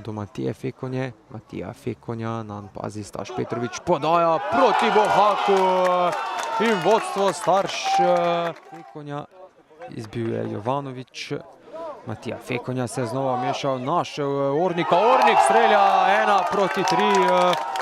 do Matije Fekonje. Matija Fekonja, nan pazi Staš Petrovič, podaja proti Bohaku in vodstvo Starš Fekonja. Izbil je Jovanovič. Matija Fekonja se je znova mešal, našel Ornika, Ornik strelja 1 proti 3.